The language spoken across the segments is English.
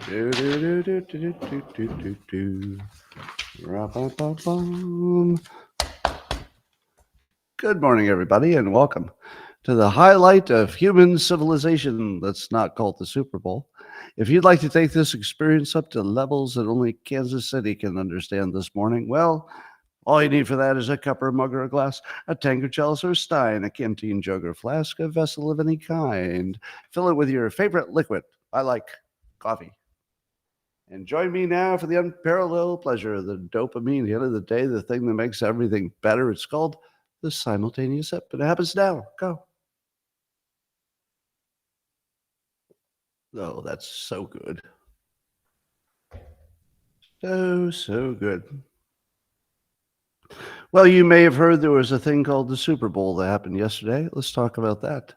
Do, do, do, do, do, do, do, do. Ra-ba-ba-bum. Good morning, everybody, and welcome to the highlight of human civilization that's not called the Super Bowl. If you'd like to take this experience up to levels that only Kansas City can understand this morning, well, all you need for that is a cup or a mug or a glass, a tankard, chalice, or stein, a canteen, jug, or flask, a vessel of any kind. Fill it with your favorite liquid. I like coffee. And join me now for the unparalleled pleasure of the dopamine. At the end of the day, the thing that makes everything better. It's called the simultaneous sip. And it happens now. Go. Oh, that's so good. So good. Well, you may have heard there was a thing called the Super Bowl that happened yesterday. Let's talk about that.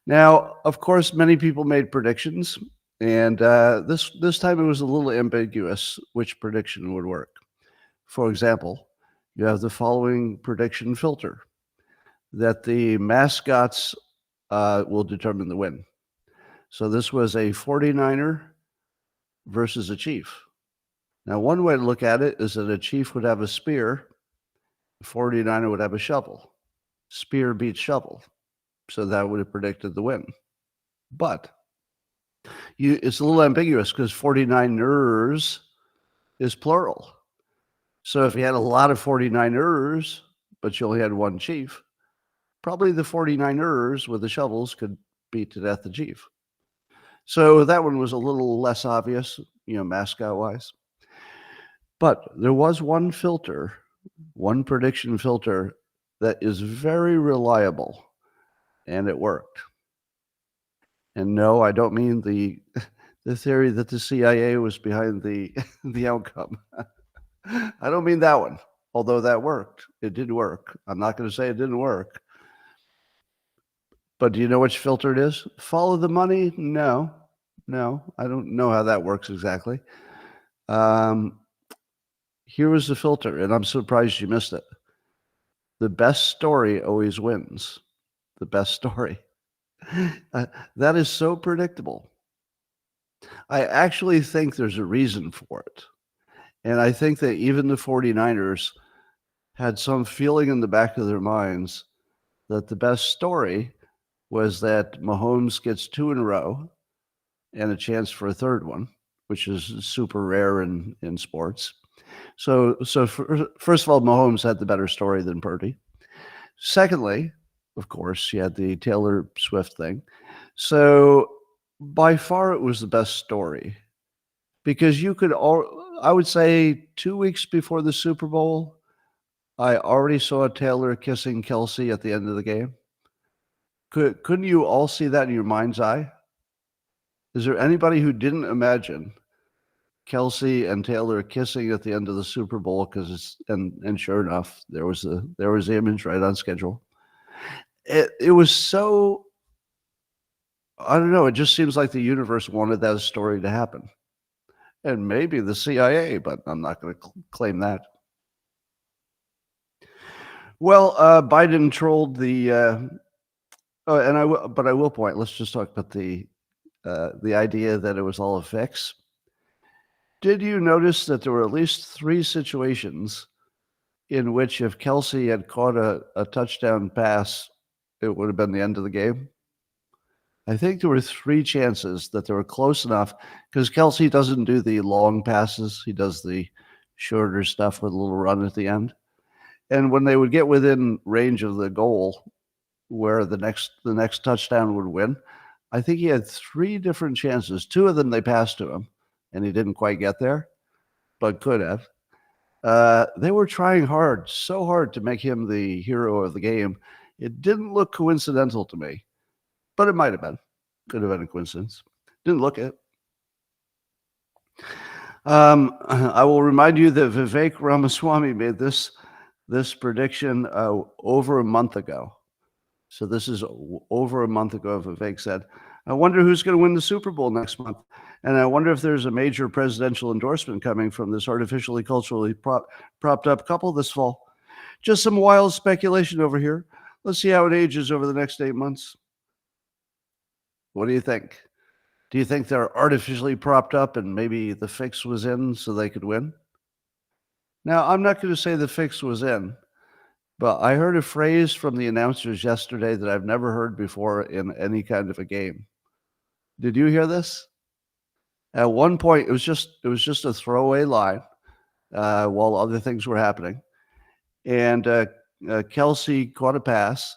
Now, of course, many people made predictions, and this time it was a little ambiguous which prediction would work. For example, you have the following prediction filter that the mascots will determine the win. So this was a 49er versus a Chief. Now, one way to look at it is that a Chief would have a spear, a 49er would have a shovel. Spear beats shovel. So that would have predicted the win. But it's a little ambiguous because 49ers is plural. So if you had a lot of 49ers, but you only had one Chief, probably the 49ers with the shovels could beat to death the Chief. So that one was a little less obvious, mascot-wise. But there was one filter, one prediction filter that is very reliable, and it worked. And no, I don't mean the theory that the CIA was behind the outcome. I don't mean that one, although that worked. It did work. I'm not going to say it didn't work. But do you know which filter it is? Follow the money? No. I don't know how that works exactly. Here was the filter, and I'm surprised you missed it. The best story always wins. The best story. That is so predictable. I actually think there's a reason for it. And I think that even the 49ers had some feeling in the back of their minds that the best story was that Mahomes gets 2 in a row and a chance for a third one, which is super rare in sports. So first of all, Mahomes had the better story than Purdy. Secondly, of course, you had the Taylor Swift thing. So by far, it was the best story because I would say 2 weeks before the Super Bowl, I already saw Taylor kissing Kelsey at the end of the game. Couldn't you all see that in your mind's eye? Is there anybody who didn't imagine Kelsey and Taylor kissing at the end of the Super Bowl? And sure enough, there was the image right on schedule. It was so, I don't know, it just seems like the universe wanted that story to happen. And maybe the CIA, but I'm not going to claim that. Well, Biden trolled the, but I will point, let's just talk about the idea that it was all a fix. Did you notice that there were at least 3 situations in which if Kelsey had caught a touchdown pass, it would have been the end of the game? I think there were 3 chances that they were close enough because Kelsey doesn't do the long passes. He does the shorter stuff with a little run at the end. And when they would get within range of the goal where the next touchdown would win, I think he had 3 different chances. 2 of them they passed to him, and he didn't quite get there, but could have. They were trying so hard to make him the hero of the game. It didn't look coincidental to me, but it might have been. Could have been a coincidence. Didn't look it. I will remind you that Vivek Ramaswamy made this prediction over a month ago. So this is over a month ago. Vivek said, I wonder who's going to win the Super Bowl next month. And I wonder if there's a major presidential endorsement coming from this artificially culturally propped up couple this fall. Just some wild speculation over here. Let's see how it ages over the next 8 months. What do you think? Do you think they're artificially propped up and maybe the fix was in so they could win? Now, I'm not going to say the fix was in, but I heard a phrase from the announcers yesterday that I've never heard before in any kind of a game. Did you hear this? At one point, it was just a throwaway line while other things were happening, and Kelsey caught a pass,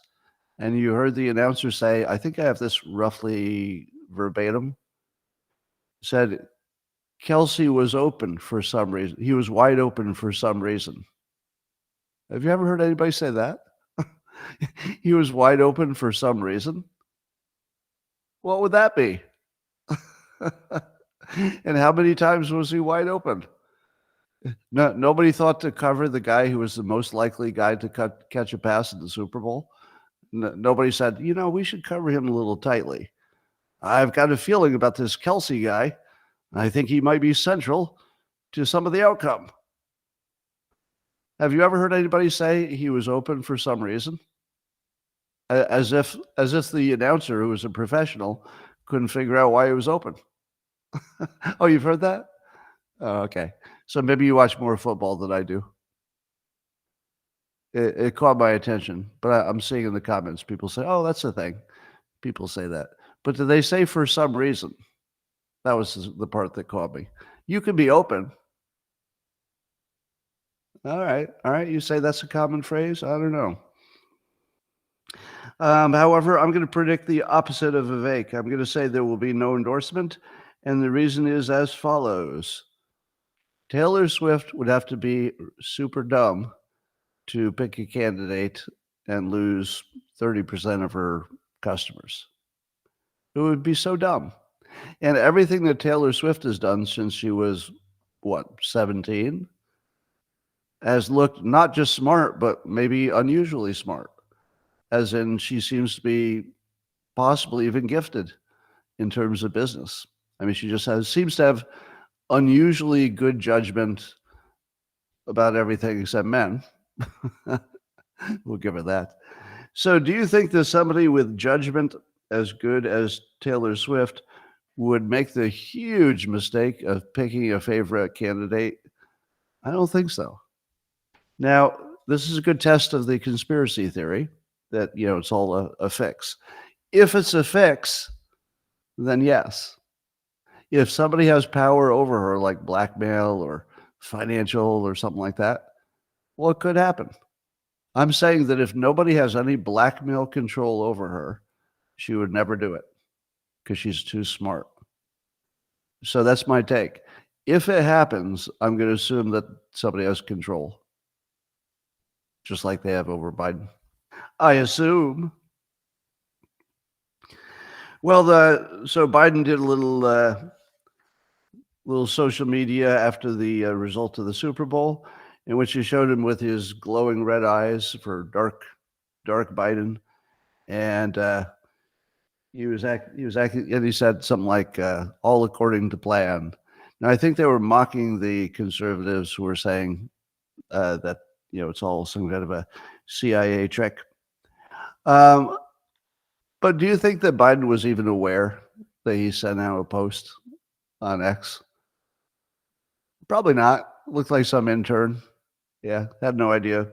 and you heard the announcer say, "I think I have this roughly verbatim." Said Kelsey was open for some reason. He was wide open for some reason. Have you ever heard anybody say that? He was wide open for some reason. What would that be? And how many times was he wide open? No, nobody thought to cover the guy who was the most likely guy to catch a pass in the Super Bowl. Nobody said, we should cover him a little tightly. I've got a feeling about this Kelsey guy. I think he might be central to some of the outcome. Have you ever heard anybody say he was open for some reason? As if the announcer, who was a professional, couldn't figure out why he was open. Oh, you've heard that? Oh, okay. So maybe you watch more football than I do. It caught my attention, but I'm seeing in the comments people say, "Oh, that's the thing." People say that, but do they say for some reason? That was the part that caught me. You can be open. All right. You say that's a common phrase? I don't know. However, I'm going to predict the opposite of Vivek. I'm going to say there will be no endorsement, and the reason is as follows. Taylor Swift would have to be super dumb to pick a candidate and lose 30% of her customers. It would be so dumb. And everything that Taylor Swift has done since she was, 17, has looked not just smart, but maybe unusually smart. As in, she seems to be possibly even gifted in terms of business. I mean, she just seems to have unusually good judgment about everything except men. We'll give her that. So do you think that somebody with judgment as good as Taylor Swift would make the huge mistake of picking a favorite candidate? I don't think so. Now, this is a good test of the conspiracy theory that, it's all a fix. If it's a fix, then yes. If somebody has power over her, like blackmail or financial or something like that, well, it could happen. I'm saying that if nobody has any blackmail control over her, she would never do it because she's too smart. So that's my take. If it happens, I'm going to assume that somebody has control, just like they have over Biden. I assume. Well, so Biden did a little social media after the result of the Super Bowl, in which he showed him with his glowing red eyes for dark Biden, and he was acting, and he said something like "all according to plan." Now, I think they were mocking the conservatives who were saying that it's all some kind of a CIA trick. But do you think that Biden was even aware that he sent out a post on X? Probably not. Looked like some intern. Yeah, had no idea.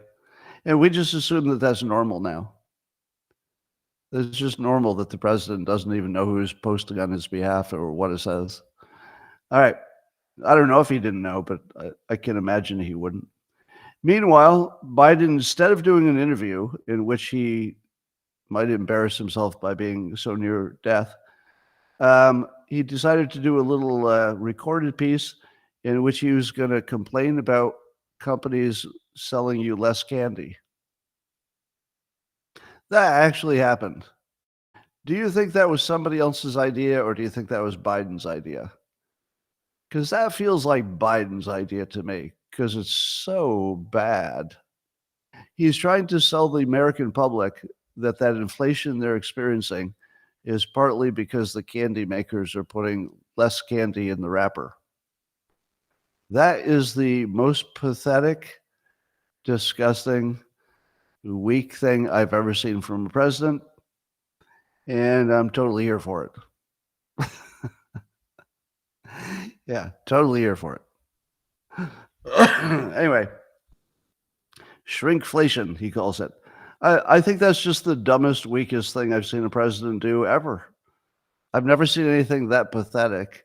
And we just assume that that's normal now. It's just normal that the president doesn't even know who's posting on his behalf or what it says. All right. I don't know if he didn't know, but I can imagine he wouldn't. Meanwhile, Biden, instead of doing an interview in which he might embarrass himself by being so near death, he decided to do a little recorded piece in which he was going to complain about companies selling you less candy. That actually happened. Do you think that was somebody else's idea, or do you think that was Biden's idea? Because that feels like Biden's idea to me, because it's so bad. He's trying to sell the American public that inflation they're experiencing is partly because the candy makers are putting less candy in the wrapper. That is the most pathetic, disgusting, weak thing I've ever seen from a president, and I'm totally here for it. Yeah, totally here for it. Anyway, shrinkflation, he calls it. I think that's just the dumbest, weakest thing I've seen a president do ever. I've never seen anything that pathetic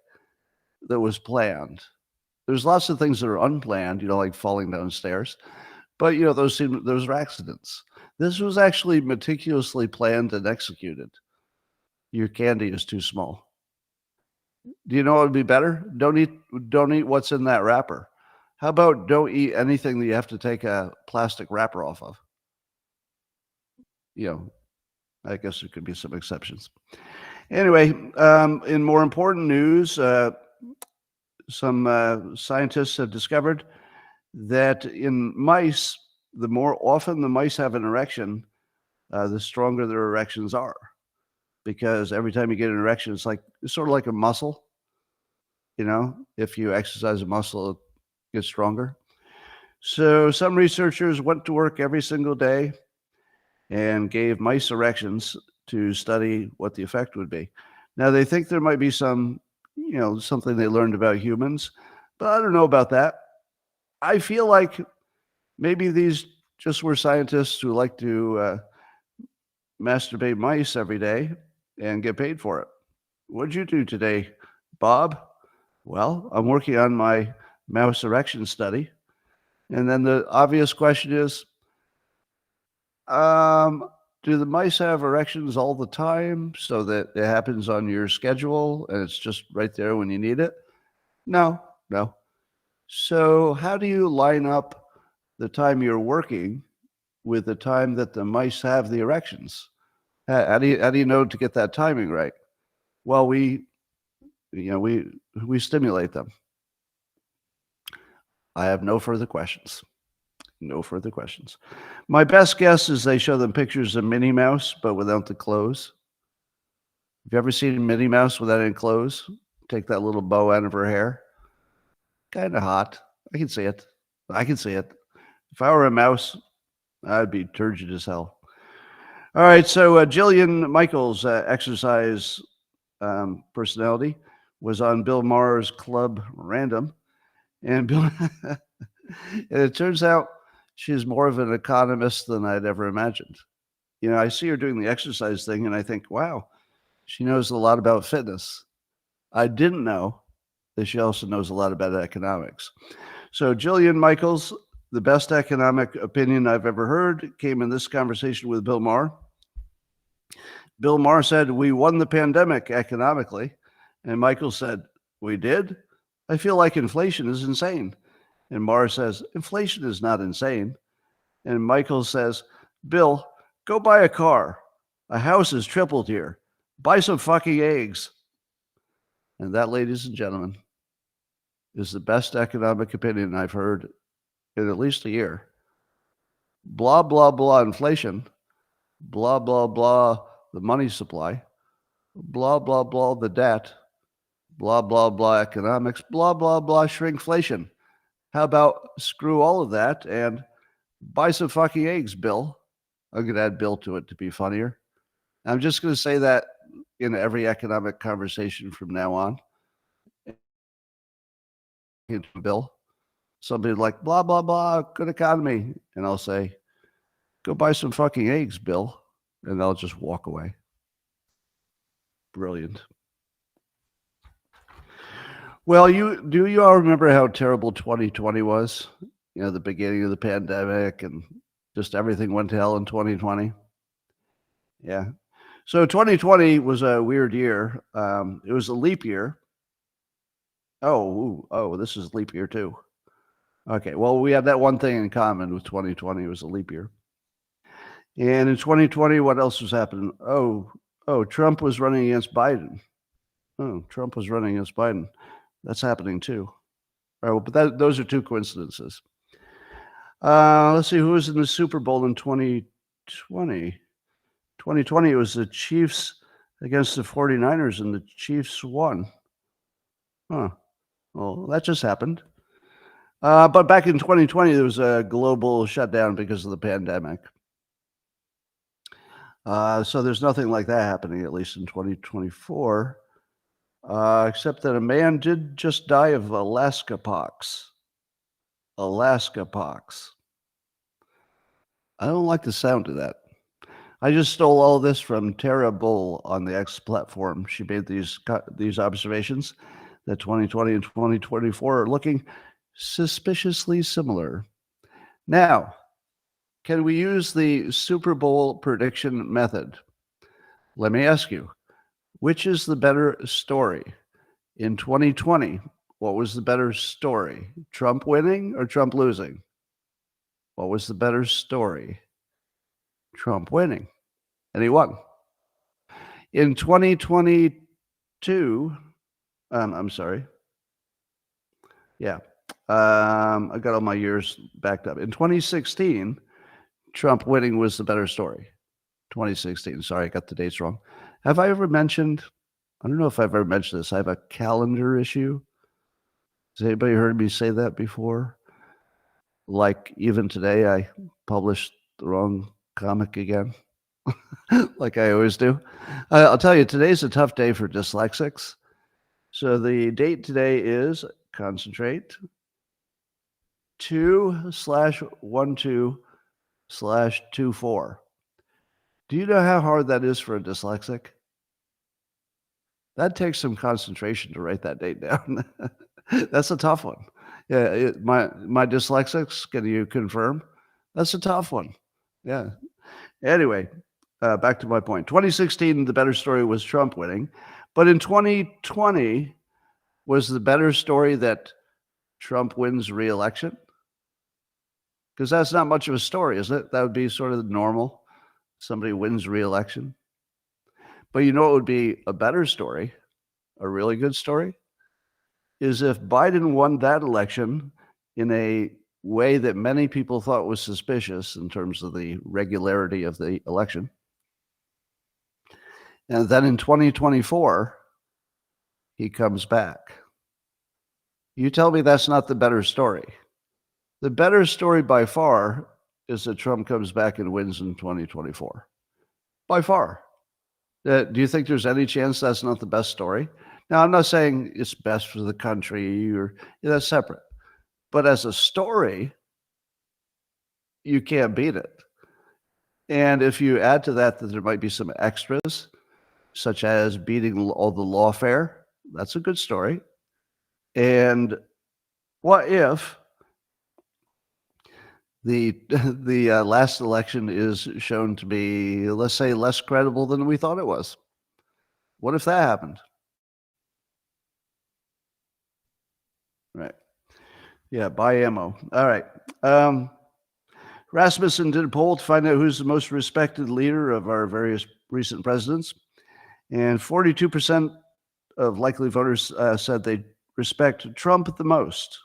that was planned. There's lots of things that are unplanned, like falling downstairs, but those are accidents. This was actually meticulously planned and executed. Your candy is too small. Do you know what would be better? Don't eat what's in that wrapper. How about don't eat anything that you have to take a plastic wrapper off of? You know, I guess there could be some exceptions. Anyway, in more important news, some scientists have discovered that in mice, the more often the mice have an erection, the stronger their erections are. Because every time you get an erection, it's sort of like a muscle. If you exercise a muscle, it gets stronger. So some researchers went to work every single day and gave mice erections to study what the effect would be. Now they think there might be something they learned about humans, but I don't know about that. I feel like maybe these just were scientists who like to masturbate mice every day and get paid for it. What'd you do today, Bob? Well, I'm working on my mouse erection study. And then the obvious question is, do the mice have erections all the time so that it happens on your schedule and it's just right there when you need it? No, no. So how do you line up the time you're working with the time that the mice have the erections? How do you know to get that timing right? Well, we stimulate them. I have no further questions. No further questions. My best guess is they show them pictures of Minnie Mouse, but without the clothes. Have you ever seen Minnie Mouse without any clothes? Take that little bow out of her hair. Kind of hot. I can see it. I can see it. If I were a mouse, I'd be turgid as hell. All right, so Jillian Michaels' exercise personality was on Bill Maher's Club Random, and and it turns out she's more of an economist than I'd ever imagined. I see her doing the exercise thing, and I think, wow, she knows a lot about fitness. I didn't know that she also knows a lot about economics. So Jillian Michaels, the best economic opinion I've ever heard, came in this conversation with Bill Maher. Bill Maher said, "We won the pandemic economically." And Michaels said, "We did? I feel like inflation is insane." And Maher says, "Inflation is not insane." And Michaels says, "Bill, go buy a car. A house has tripled here. Buy some fucking eggs." And that, ladies and gentlemen, is the best economic opinion I've heard in at least a year. Blah, blah, blah, inflation. Blah, blah, blah, the money supply. Blah, blah, blah, the debt. Blah, blah, blah, economics. Blah, blah, blah, shrinkflation. How about screw all of that and buy some fucking eggs, Bill? I'm going to add Bill to it to be funnier. I'm just going to say that in every economic conversation from now on. Bill, somebody like, blah, blah, blah, good economy. And I'll say, go buy some fucking eggs, Bill. And they'll just walk away. Brilliant. Well, do you all remember how terrible 2020 was? The beginning of the pandemic and just everything went to hell in 2020. Yeah. So 2020 was a weird year. It was a leap year. Oh, this is leap year too. Okay, well, we had that one thing in common with 2020. It was a leap year. And in 2020, what else was happening? Oh, Trump was running against Biden. Oh, Trump was running against Biden. That's happening too. All right, but those are two coincidences. Let's see, who was in the Super Bowl in 2020? 2020, it was the Chiefs against the 49ers, and the Chiefs won. Huh. Well, that just happened. But back in 2020, there was a global shutdown because of the pandemic. So there's nothing like that happening, at least in 2024. except that a man did just die of Alaska pox. Alaska pox. I don't like the sound of that. I just stole all this from Tara Bull on the X platform. She made these observations that 2020 and 2024 are looking suspiciously similar. Now, can we use the Super Bowl prediction method? Let me ask you, which is the better story? In 2020, what was the better story? Trump winning or Trump losing? What was the better story? Trump winning. And he won. In 2022, I'm sorry. Yeah. I got all my years backed up. In 2016, Trump winning was the better story. 2016. Sorry, I got the dates wrong. Have I ever mentioned, I don't know if I've ever mentioned this, I have a calendar issue. Has anybody heard me say that before? Like even today, I published the wrong comic again, like I always do. I'll tell you, today's a tough day for dyslexics. So the date today is, concentrate, 2/12/24. Do you know how hard that is for a dyslexic? That takes some concentration to write that date down. That's a tough one. Yeah, my dyslexics, can you confirm? That's a tough one. Yeah. Anyway, back to my point. 2016, the better story was Trump winning. But in 2020, was the better story that Trump wins re-election? Because that's not much of a story, isn't it? That would be sort of normal. Somebody wins re-election. But you know what would be a better story, a really good story, is if Biden won that election in a way that many people thought was suspicious in terms of the regularity of the election. And then in 2024, he comes back. You tell me that's not the better story. The better story by far is that Trump comes back and wins in 2024. By far. Do you think there's any chance that's not the best story? Now, I'm not saying it's best for the country or that's separate. But as a story, you can't beat it. And if you add to that there might be some extras, such as beating all the lawfare, that's a good story. And what if the last election is shown to be, let's say, less credible than we thought it was? What if that happened? Right. Yeah, buy ammo. All right. Rasmussen did a poll to find out who's the most respected leader of our various recent presidents. And 42% of likely voters said they respect Trump the most.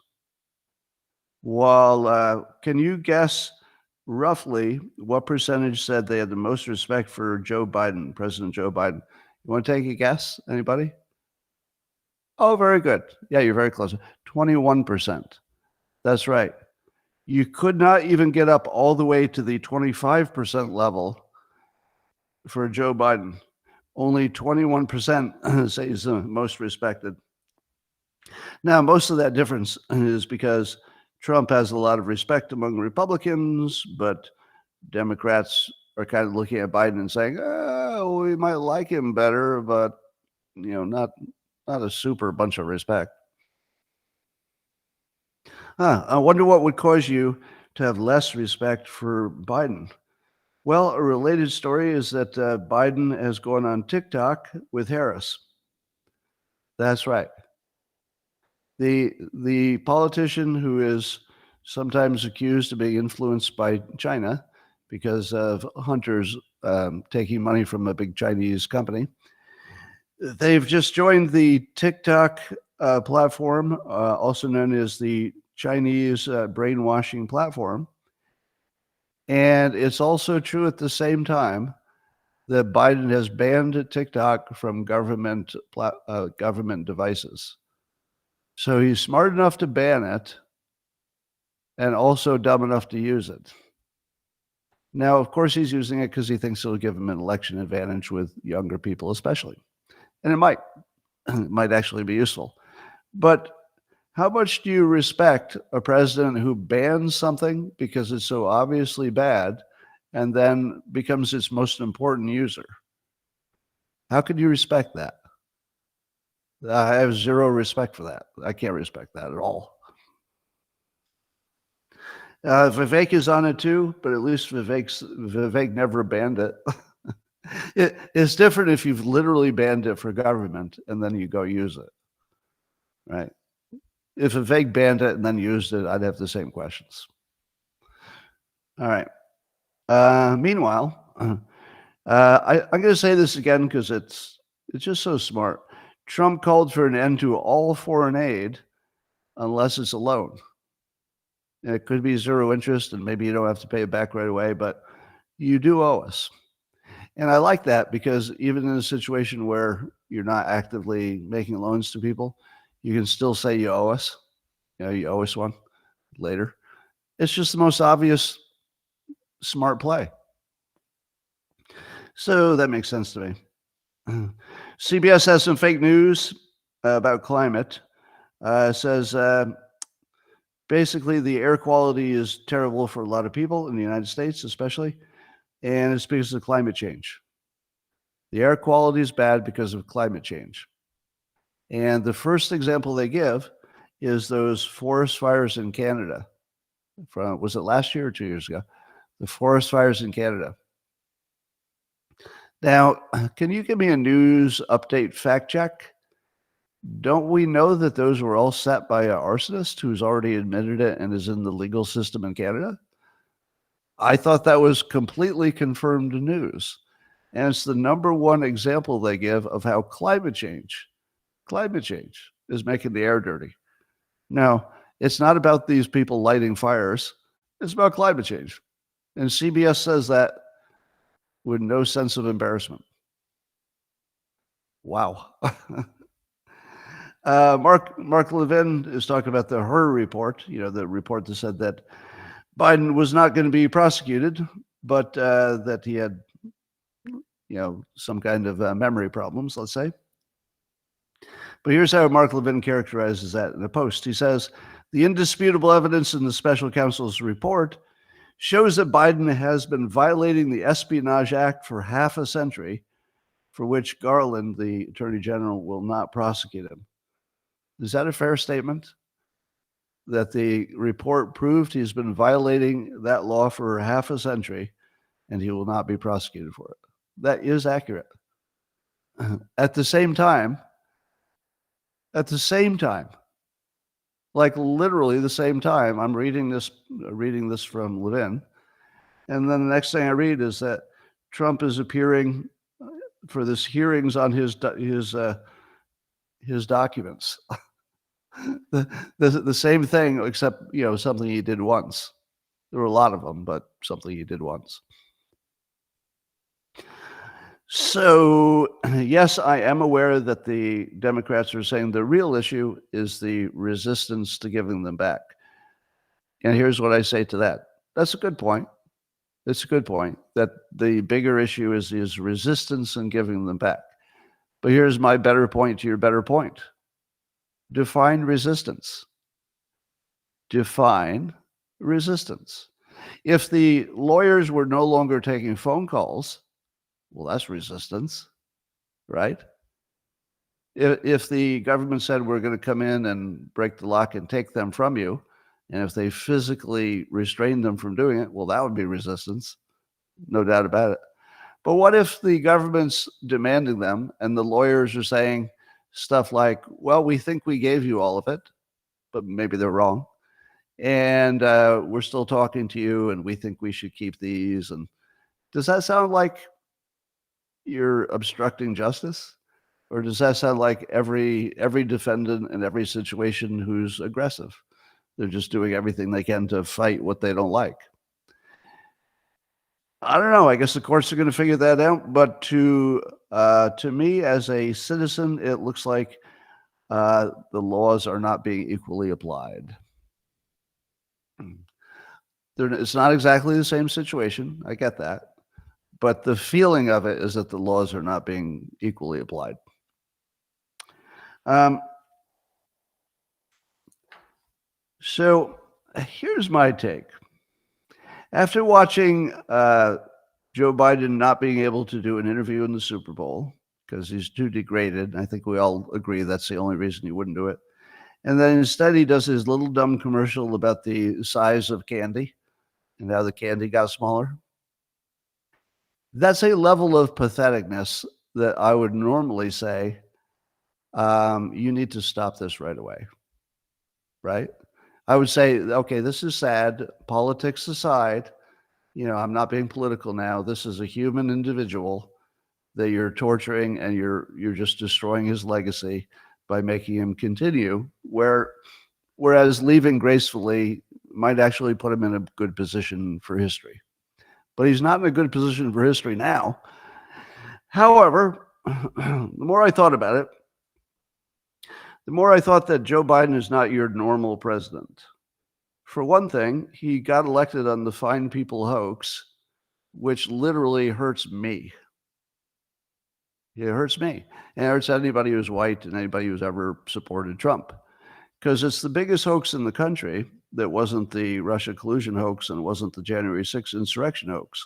While, can you guess roughly what percentage said they had the most respect for Joe Biden, President Joe Biden? You want to take a guess? Anybody? Oh, very good. Yeah, you're very close. 21%. That's right. You could not even get up all the way to the 25% level for Joe Biden. Only 21% say he's the most respected. Now, most of that difference is because Trump has a lot of respect among Republicans, but Democrats are kind of looking at Biden and saying, oh, we might like him better, but not a super bunch of respect. I wonder what would cause you to have less respect for Biden. Well, a related story is that Biden has gone on TikTok with Harris. That's right. The politician who is sometimes accused of being influenced by China because of hunters taking money from a big Chinese company. They've just joined the TikTok platform, also known as the Chinese brainwashing platform. And it's also true at the same time that Biden has banned TikTok from government devices. So he's smart enough to ban it and also dumb enough to use it. Now, of course, he's using it because he thinks it'll give him an election advantage with younger people especially. And it might. might actually be useful. But how much do you respect a president who bans something because it's so obviously bad and then becomes its most important user? How could you respect that? I have zero respect for that. I can't respect that at all. Vivek is on it too, but at least Vivek never banned it. It's different if you've literally banned it for government and then you go use it, right? If Vivek banned it and then used it, I'd have the same questions. All right. Meanwhile, I'm going to say this again because it's just so smart. Trump called for an end to all foreign aid unless it's a loan. And it could be zero interest, and maybe you don't have to pay it back right away, but you do owe us. And I like that because even in a situation where you're not actively making loans to people, you can still say you owe us. You owe us one later. It's just the most obvious smart play. So that makes sense to me. CBS has some fake news about climate. Says basically the air quality is terrible for a lot of people in the United States, especially, and it's because of climate change. The air quality is bad because of climate change. And the first example they give is those forest fires in Canada. Was it last year or 2 years ago? The forest fires in Canada. Now, can you give me a news update fact check? Don't we know that those were all set by an arsonist who's already admitted it and is in the legal system in Canada? I thought that was completely confirmed news. And it's the number one example they give of how climate change is making the air dirty. No, it's not about these people lighting fires. It's about climate change. And CBS says that with no sense of embarrassment. Wow. Mark Levin is talking about the Hur report, the report that said that Biden was not going to be prosecuted, but that he had, some kind of memory problems, let's say. But here's how Mark Levin characterizes that in a post. He says, the indisputable evidence in the special counsel's report shows that Biden has been violating the Espionage Act for half a century, for which Garland, the Attorney General, will not prosecute him. Is that a fair statement? That the report proved he's been violating that law for half a century and he will not be prosecuted for it. That is accurate. At the same time, like literally the same time, I'm reading this from Levin, and then the next thing I read is that Trump is appearing for this hearings on his documents. the same thing, except something he did once. There were a lot of them, but something he did once. So, yes, I am aware that the Democrats are saying the real issue is the resistance to giving them back. And here's what I say to that. That's a good point. It's a good point that the bigger issue is resistance in giving them back. But here's my better point to your better point. Define resistance. Define resistance. If the lawyers were no longer taking phone calls, well, that's resistance, right? If the government said we're going to come in and break the lock and take them from you, and if they physically restrained them from doing it, well, that would be resistance, no doubt about it. But what if the government's demanding them and the lawyers are saying stuff like, well, we think we gave you all of it, but maybe they're wrong. And we're still talking to you and we think we should keep these. And does that sound like you're obstructing justice? Or does that sound like every defendant in every situation who's aggressive? They're just doing everything they can to fight what they don't like. I don't know. I guess the courts are going to figure that out. But to me, as a citizen, it looks like the laws are not being equally applied. It's not exactly the same situation. I get that. But the feeling of it is that the laws are not being equally applied. So here's my take. After watching Joe Biden not being able to do an interview in the Super Bowl because he's too degraded, I think we all agree that's the only reason he wouldn't do it. And then instead he does his little dumb commercial about the size of candy and how the candy got smaller. That's a level of patheticness that I would normally say, you need to stop this right away, right? I would say, okay, this is sad. Politics aside, I'm not being political now. This is a human individual that you're torturing, and you're just destroying his legacy by making him continue. Whereas leaving gracefully might actually put him in a good position for history. But he's not in a good position for history now. However, the more I thought about it, the more I thought that Joe Biden is not your normal president. For one thing, he got elected on the Fine People hoax, which literally hurts me. It hurts me. And it hurts anybody who's white and anybody who's ever supported Trump. Because it's the biggest hoax in the country that wasn't the Russia collusion hoax and it wasn't the January 6th insurrection hoax.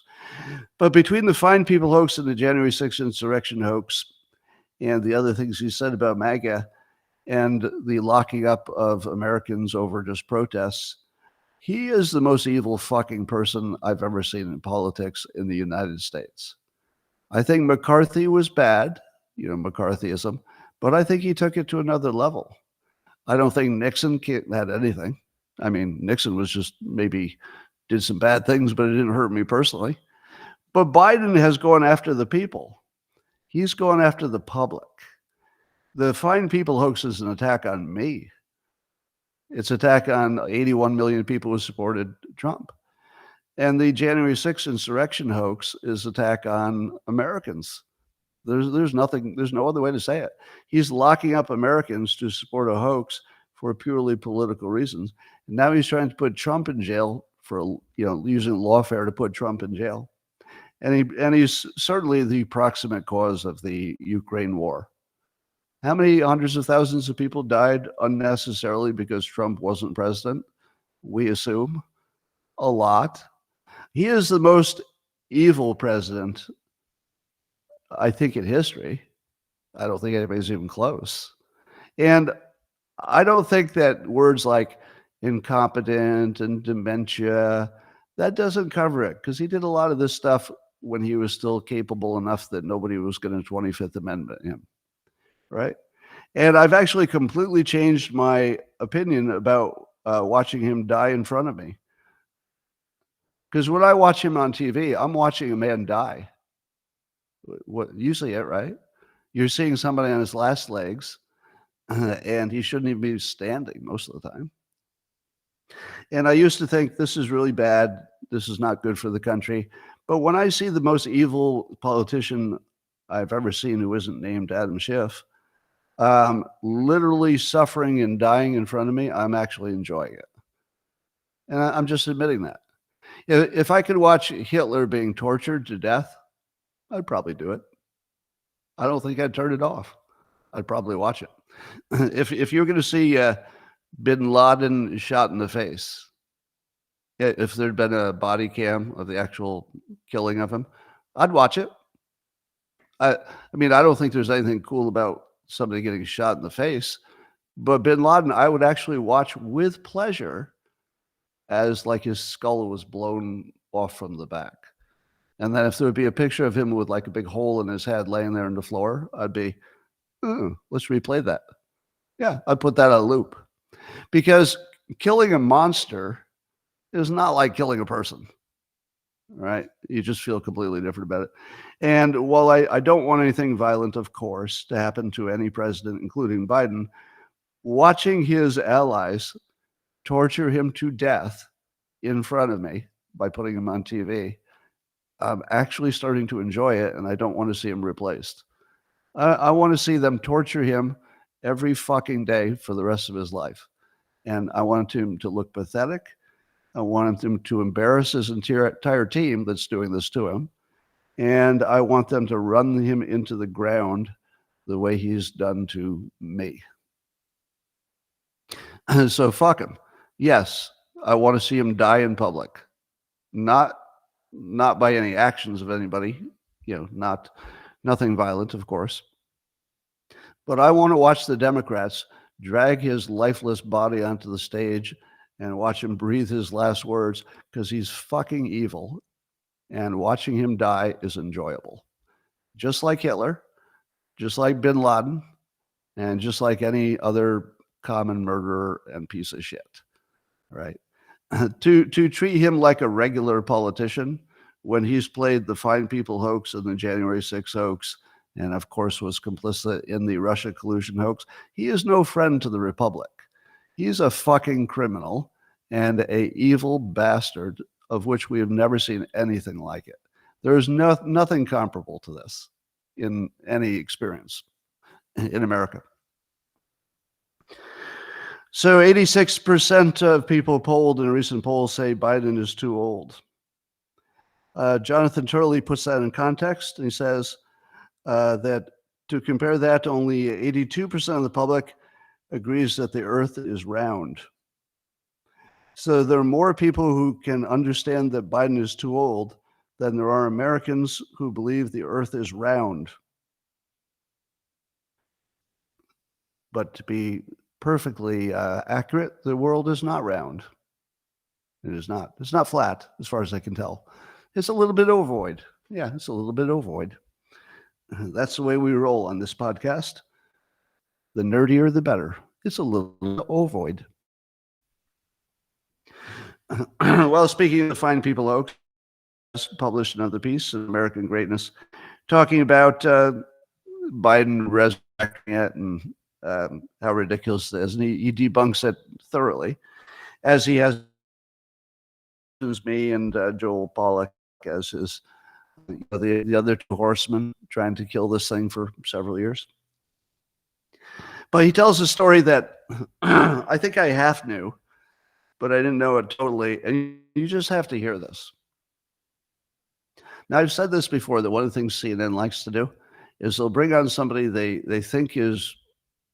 But between the Fine People hoax and the January 6th insurrection hoax and the other things he said about MAGA and the locking up of Americans over just protests, he is the most evil fucking person I've ever seen in politics in the United States. I think McCarthy was bad, McCarthyism, but I think he took it to another level. I don't think Nixon had anything. I mean, Nixon was just maybe did some bad things, but it didn't hurt me personally. But Biden has gone after the people. He's gone after the public. The Fine People hoax is an attack on me. It's an attack on 81 million people who supported Trump. And the January 6th insurrection hoax is an attack on Americans. There's no other way to say it. He's locking up Americans to support a hoax for purely political reasons. And now he's trying to put Trump in jail for, using lawfare to put Trump in jail. And he's certainly the proximate cause of the Ukraine war. How many hundreds of thousands of people died unnecessarily because Trump wasn't president? We assume a lot. He is the most evil president, I think, in history. I don't think anybody's even close. And I don't think that words like incompetent and dementia, that doesn't cover it, because he did a lot of this stuff when he was still capable enough that nobody was going to 25th Amendment him, right? And I've actually completely changed my opinion about watching him die in front of me. Because when I watch him on TV, I'm watching a man die. What you see it, right? You're seeing somebody on his last legs, and he shouldn't even be standing most of the time. And I used to think this is really bad. This is not good for the country. But when I see the most evil politician I've ever seen who isn't named Adam Schiff, literally suffering and dying in front of me, I'm actually enjoying it. And I'm just admitting that. If I could watch Hitler being tortured to death, I'd probably do it. I don't think I'd turn it off. I'd probably watch it. If you're going to see Bin Laden shot in the face, if there'd been a body cam of the actual killing of him, I'd watch it. I mean, I don't think there's anything cool about somebody getting shot in the face, but Bin Laden, I would actually watch with pleasure as like his skull was blown off from the back. And then if there would be a picture of him with like a big hole in his head laying there on the floor, I'd be, let's replay that. Yeah, I'd put that on a loop. Because killing a monster is not like killing a person, right? You just feel completely different about it. And while I don't want anything violent, of course, to happen to any president, including Biden, watching his allies torture him to death in front of me by putting him on TV, I'm actually starting to enjoy it, and I don't want to see him replaced. I want to see them torture him every fucking day for the rest of his life. And I want him to look pathetic. I want him to embarrass his entire team that's doing this to him. And I want them to run him into the ground the way he's done to me. So fuck him. Yes, I want to see him die in public, not by any actions of anybody, nothing violent, of course. But I want to watch the Democrats drag his lifeless body onto the stage and watch him breathe his last words, because he's fucking evil. And watching him die is enjoyable. Just like Hitler, just like bin Laden, and just like any other common murderer and piece of shit, right? To treat him like a regular politician when he's played the fine people hoax and the January 6th hoax, and of course was complicit in the Russia collusion hoax, he is no friend to the Republic. He's a fucking criminal and a evil bastard of which we have never seen anything like it. There is nothing comparable to this in any experience in America. So 86% of people polled in a recent poll say Biden is too old. Jonathan Turley puts that in context, and he says that to compare that, only 82% of the public agrees that the earth is round. So there are more people who can understand that Biden is too old than there are Americans who believe the earth is round. But to be perfectly accurate, the world is not round. It is not. It's not flat, as far as I can tell. It's a little bit ovoid. Yeah, it's a little bit ovoid. That's the way we roll on this podcast. The nerdier, the better. It's a little ovoid. Well, speaking of the fine people hoax, published another piece in American Greatness talking about Biden resurrecting it and how ridiculous it is. And he debunks it thoroughly, as he has me and Joel Pollack as his the other two horsemen trying to kill this thing for several years. But he tells a story that I think I half knew, but I didn't know it totally. And you just have to hear this. Now, I've said this before, that one of the things CNN likes to do is they'll bring on somebody they think is,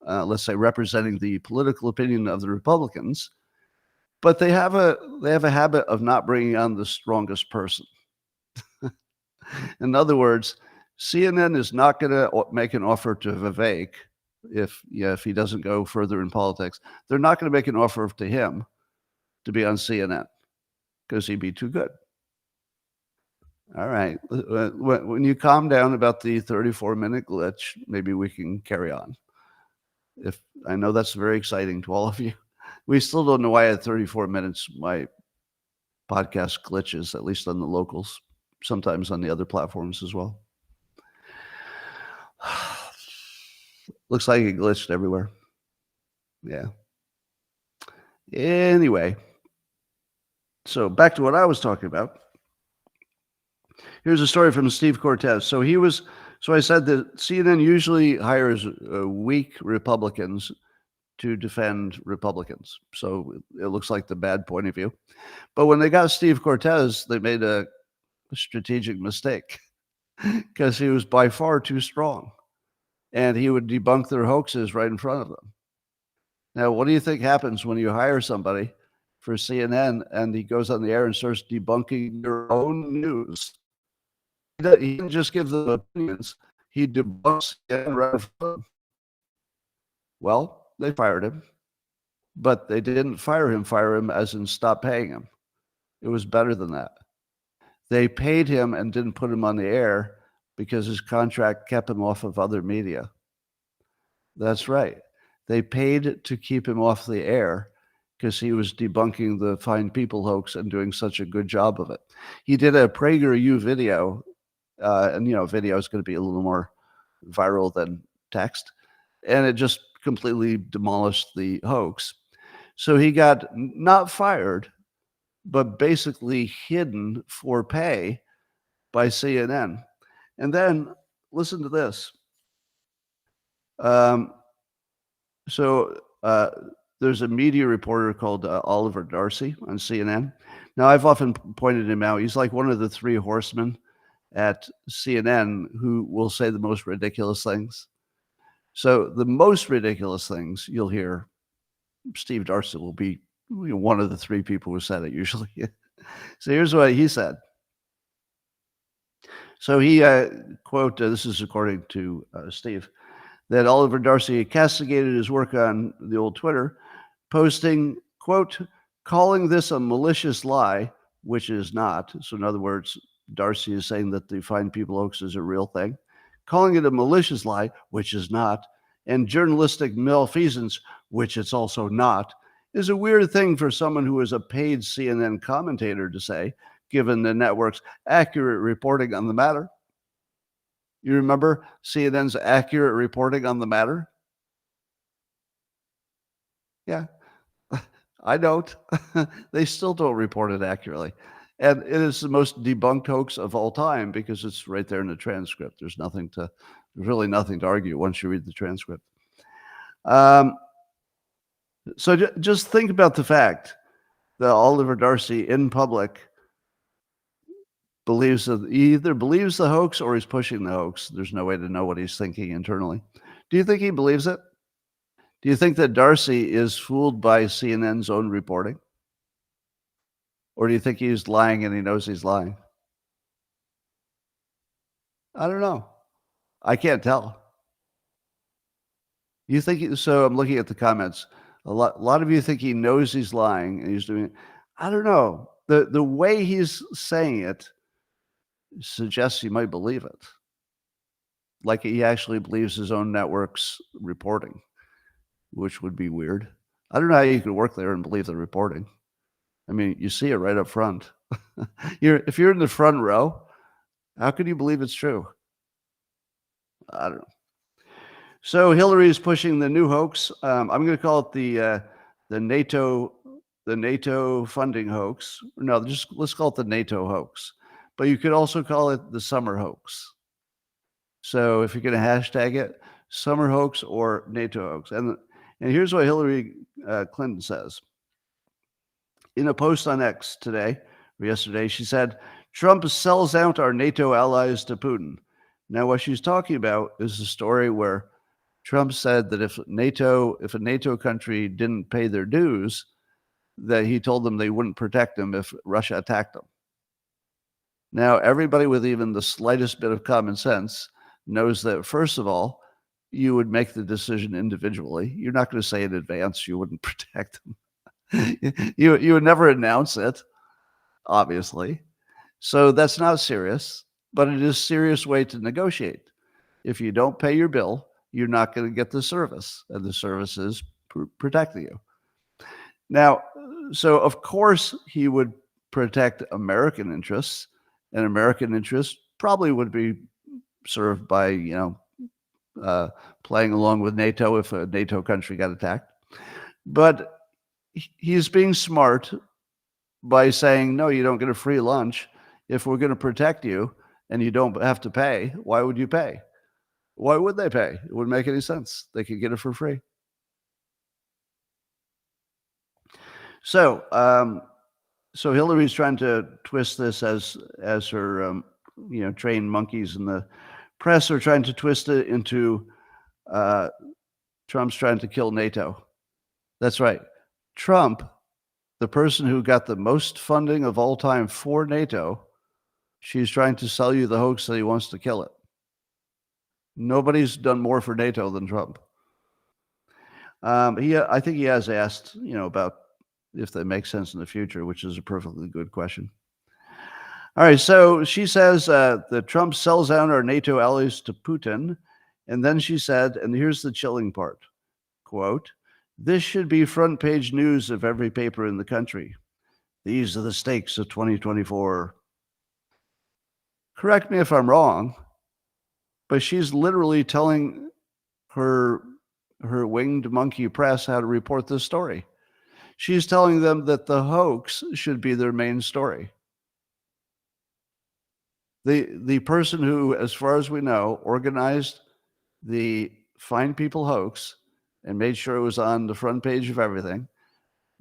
let's say, representing the political opinion of the Republicans, but they have a habit of not bringing on the strongest person. In other words, CNN is not going to make an offer to Vivek if he doesn't go further in politics. They're not going to make an offer to him to be on CNN because he'd be too good. All right. When you calm down about the 34-minute glitch, maybe we can carry on. If I know that's very exciting to all of you. We still don't know why at 34 minutes my podcast glitches, at least on the locals, sometimes on the other platforms as well. Looks like it glitched everywhere. Yeah. Anyway, so back to what I was talking about. Here's a story from Steve Cortez. So I said that CNN usually hires weak Republicans to defend Republicans. So it looks like the bad point of view. But when they got Steve Cortez, they made a strategic mistake because he was by far too strong. And he would debunk their hoaxes right in front of them. Now, what do you think happens when you hire somebody for CNN and he goes on the air and starts debunking your own news? He didn't just give them opinions. He debunks it right in front of them. Well, they fired him. But they didn't fire him as in stop paying him. It was better than that. They paid him and didn't put him on the air because his contract kept him off of other media. That's right. They paid to keep him off the air because he was debunking the fine people hoax and doing such a good job of it. He did a PragerU video, and video is going to be a little more viral than text, and it just completely demolished the hoax. So he got not fired, but basically hidden for pay by CNN. And then listen to this. There's a media reporter called Oliver Darcy on CNN. Now, I've often pointed him out. He's like one of the three horsemen at CNN who will say the most ridiculous things. So the most ridiculous things you'll hear Steve Darcy will be one of the three people who said it usually. So here's what he said. So he, quote, this is according to Steve, that Oliver Darcy castigated his work on the old Twitter, posting, quote, calling this a malicious lie, which is not. So in other words, Darcy is saying that the Find People hoax is a real thing, calling it a malicious lie, which is not, and journalistic malfeasance, which it's also not, is a weird thing for someone who is a paid CNN commentator to say, given the network's accurate reporting on the matter. You remember CNN's accurate reporting on the matter? Yeah, I don't. They still don't report it accurately. And it is the most debunked hoax of all time because it's right there in the transcript. There's really nothing to argue once you read the transcript. So just think about the fact that Oliver Darcy in public either believes the hoax or he's pushing the hoax. There's no way to know what he's thinking internally. Do you think he believes it? Do you think that Darcy is fooled by CNN's own reporting? Or do you think he's lying and he knows he's lying? I don't know. I can't tell. You think so? I'm looking at the comments. A lot of you think he knows he's lying and he's doing it. I don't know. The way he's saying it suggests he might believe it. Like he actually believes his own network's reporting, which would be weird. I don't know how you could work there and believe the reporting. I mean, you see it right up front. If you're in the front row, how can you believe it's true? I don't know. So Hillary is pushing the new hoax. I'm going to call it the NATO funding hoax. No, let's call it the NATO hoax. But you could also call it the summer hoax. So if you're going to hashtag it, summer hoax or NATO hoax. And here's what Hillary Clinton says. In a post on X yesterday, she said, Trump sells out our NATO allies to Putin. Now, what she's talking about is a story where Trump said that if a NATO country didn't pay their dues, that he told them they wouldn't protect them if Russia attacked them. Now, everybody with even the slightest bit of common sense knows that, first of all, you would make the decision individually. You're not going to say in advance you wouldn't protect them. You would never announce it, obviously. So that's not serious, but it is a serious way to negotiate. If you don't pay your bill, you're not going to get the service, and the service is protecting you. Now, so of course he would protect American interests, and American interests probably would be served by, playing along with NATO if a NATO country got attacked. But he's being smart by saying, no, you don't get a free lunch. If we're going to protect you and you don't have to pay, why would you pay? Why would they pay? It wouldn't make any sense. They could get it for free. So, so Hillary's trying to twist this as her, trained monkeys in the press are trying to twist it into Trump's trying to kill NATO. That's right. Trump, the person who got the most funding of all time for NATO, she's trying to sell you the hoax that he wants to kill it. Nobody's done more for NATO than Trump. I think he has asked, about if that makes sense in the future, which is a perfectly good question. All right, so she says that Trump sells out our NATO allies to Putin. And then she said, and here's the chilling part, quote, this should be front page news of every paper in the country. These are the stakes of 2024. Correct me if I'm wrong, but she's literally telling her winged monkey press how to report this story. She's telling them that the hoax should be their main story. The person who, as far as we know, organized the Find People hoax and made sure it was on the front page of everything,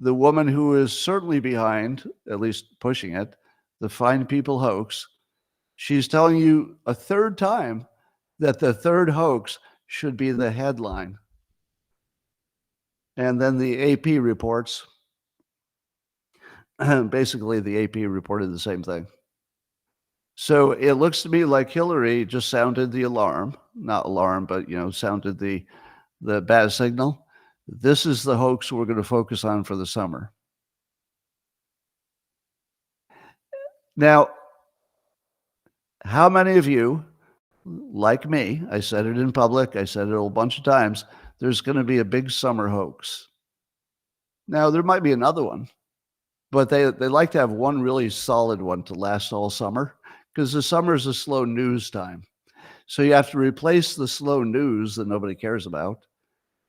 the woman who is certainly behind, at least pushing it, the Find People hoax, she's telling you a third time that the third hoax should be the headline. And then the AP reports, basically the AP reported the same thing. So it looks to me like Hillary just sounded the alarm, not alarm, but sounded the bad signal. This is the hoax we're going to focus on for the summer. Now, how many of you, like me, I said it in public, I said it a whole bunch of times, there's going to be a big summer hoax. Now, there might be another one, but they like to have one really solid one to last all summer, because the summer is a slow news time. So you have to replace the slow news that nobody cares about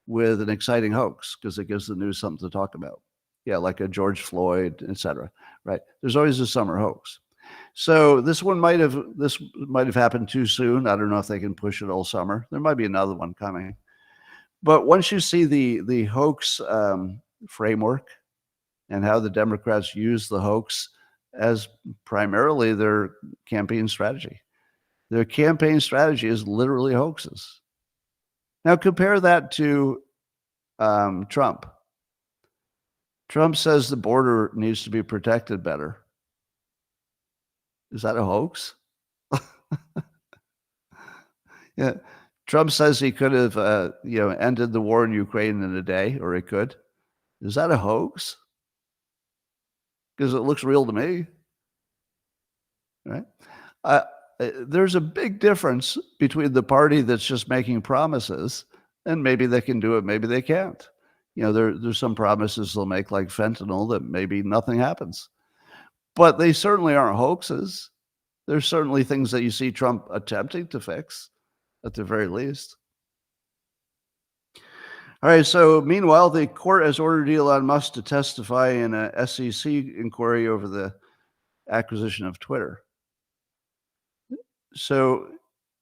with an exciting hoax, because it gives the news something to talk about. Yeah, like a George Floyd, etc. Right? There's always a summer hoax. So this might have happened too soon. I don't know if they can push it all summer. There might be another one coming. But once you see the hoax framework and how the Democrats use the hoax as primarily their campaign strategy, their campaign strategy is literally hoaxes. Now compare that to Trump. Trump says the border needs to be protected better. Is that a hoax? Yeah. Trump says he could have, ended the war in Ukraine in a day, or he could. Is that a hoax? Because it looks real to me, right? There's a big difference between the party that's just making promises, and maybe they can do it, maybe they can't. There's some promises they'll make, like fentanyl, that maybe nothing happens. But they certainly aren't hoaxes. There's certainly things that you see Trump attempting to fix, at the very least. All right, so meanwhile, the court has ordered Elon Musk to testify in a SEC inquiry over the acquisition of Twitter. So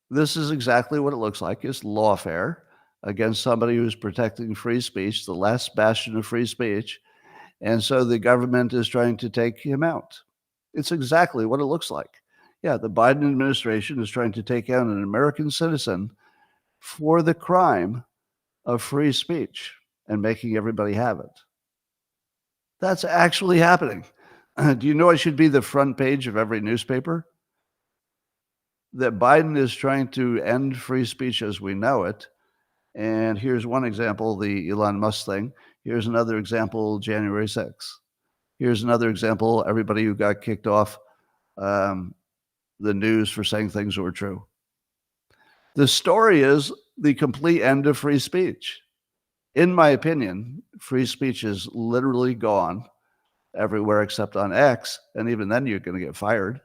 this is exactly what it looks like. It's lawfare against somebody who's protecting free speech, the last bastion of free speech. And so the government is trying to take him out. It's exactly what it looks like. Yeah, the Biden administration is trying to take out an American citizen for the crime of free speech and making everybody have it. That's actually happening. Do you know it should be the front page of every newspaper? That Biden is trying to end free speech as we know it. And here's one example, the Elon Musk thing. Here's another example, January 6th. Here's another example, everybody who got kicked off the news for saying things that were true. The story is the complete end of free speech. In my opinion, free speech is literally gone everywhere except on X, and even then you're going to get fired.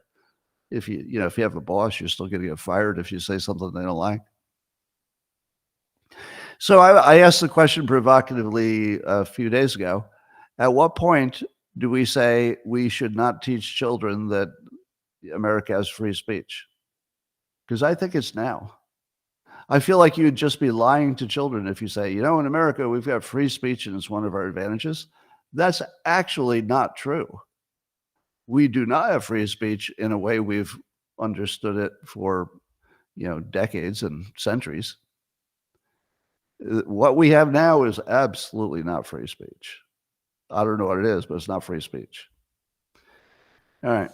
If you have a boss, you're still going to get fired if you say something they don't like. So I asked the question provocatively a few days ago, at what point do we say we should not teach children that America has free speech? Because I think it's now. I feel like you'd just be lying to children if you say, in America, we've got free speech and it's one of our advantages. That's actually not true. We do not have free speech in a way we've understood it for, decades and centuries. What we have now is absolutely not free speech. I don't know what it is, but it's not free speech. All right.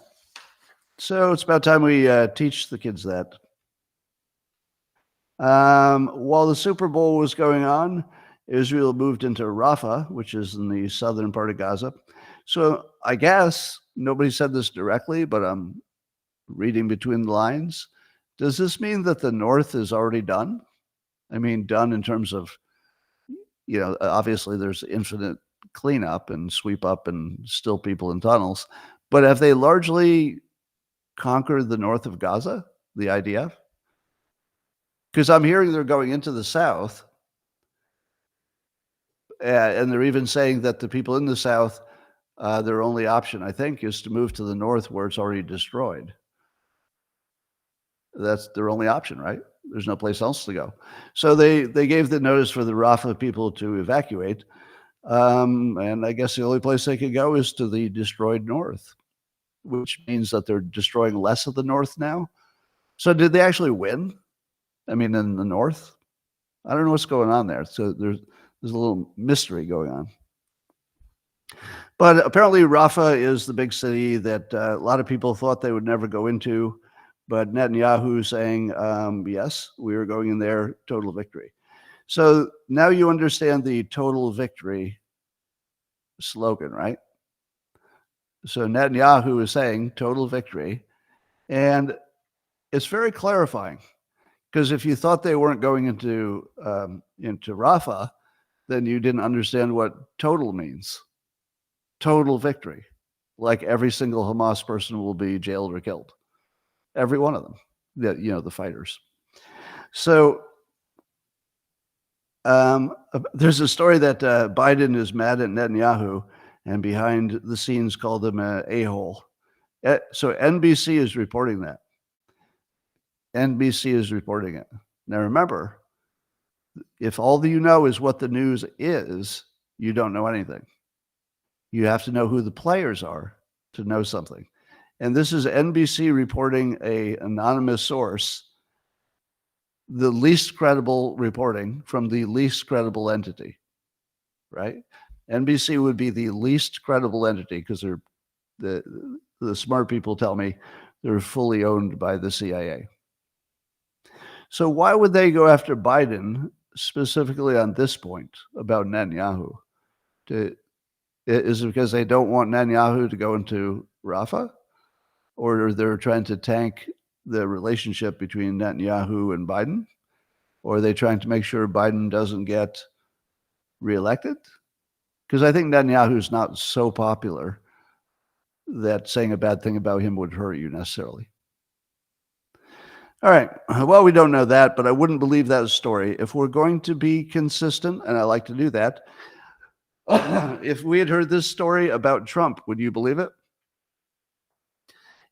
So it's about time we teach the kids that. While the Superbowl was going on, Israel moved into Rafah, which is in the southern part of Gaza. So I guess nobody said this directly, but I'm reading between the lines. Does this mean that the north is already done? I mean, done in terms of, obviously there's infinite cleanup and sweep up and still people in tunnels, but have they largely conquered the north of Gaza, the IDF? Because I'm hearing they're going into the south, and they're even saying that the people in the south, their only option, I think, is to move to the north where it's already destroyed. That's their only option, right? There's no place else to go. So they gave the notice for the Rafah people to evacuate, and I guess the only place they could go is to the destroyed north, which means that they're destroying less of the north now. So did they actually win? I mean, in the north? I don't know what's going on there. So There's a little mystery going on. But apparently Rafah is the big city that a lot of people thought they would never go into. But Netanyahu saying, yes, we are going in there, total victory. So now you understand the total victory slogan, right? So Netanyahu is saying total victory. And it's very clarifying, because if you thought they weren't going into Rafah, then you didn't understand what total means. Total victory. Like every single Hamas person will be jailed or killed. Every one of them, the fighters. So there's a story that Biden is mad at Netanyahu and behind the scenes called him an a-hole. So NBC is reporting that. NBC is reporting it. Now remember, if all that you know is what the news is, you don't know anything. You have to know who the players are to know something. And this is NBC reporting an anonymous source, the least credible reporting from the least credible entity, right? NBC would be the least credible entity because they're the smart people tell me they're fully owned by the CIA. So why would they go after Biden specifically on this point about Netanyahu? Is it because they don't want Netanyahu to go into Rafah? Or they're trying to tank the relationship between Netanyahu and Biden? Or are they trying to make sure Biden doesn't get reelected? Because I think Netanyahu's not so popular that saying a bad thing about him would hurt you necessarily. All right. Well, we don't know that, but I wouldn't believe that story. If we're going to be consistent, and I like to do that, if we had heard this story about Trump, would you believe it?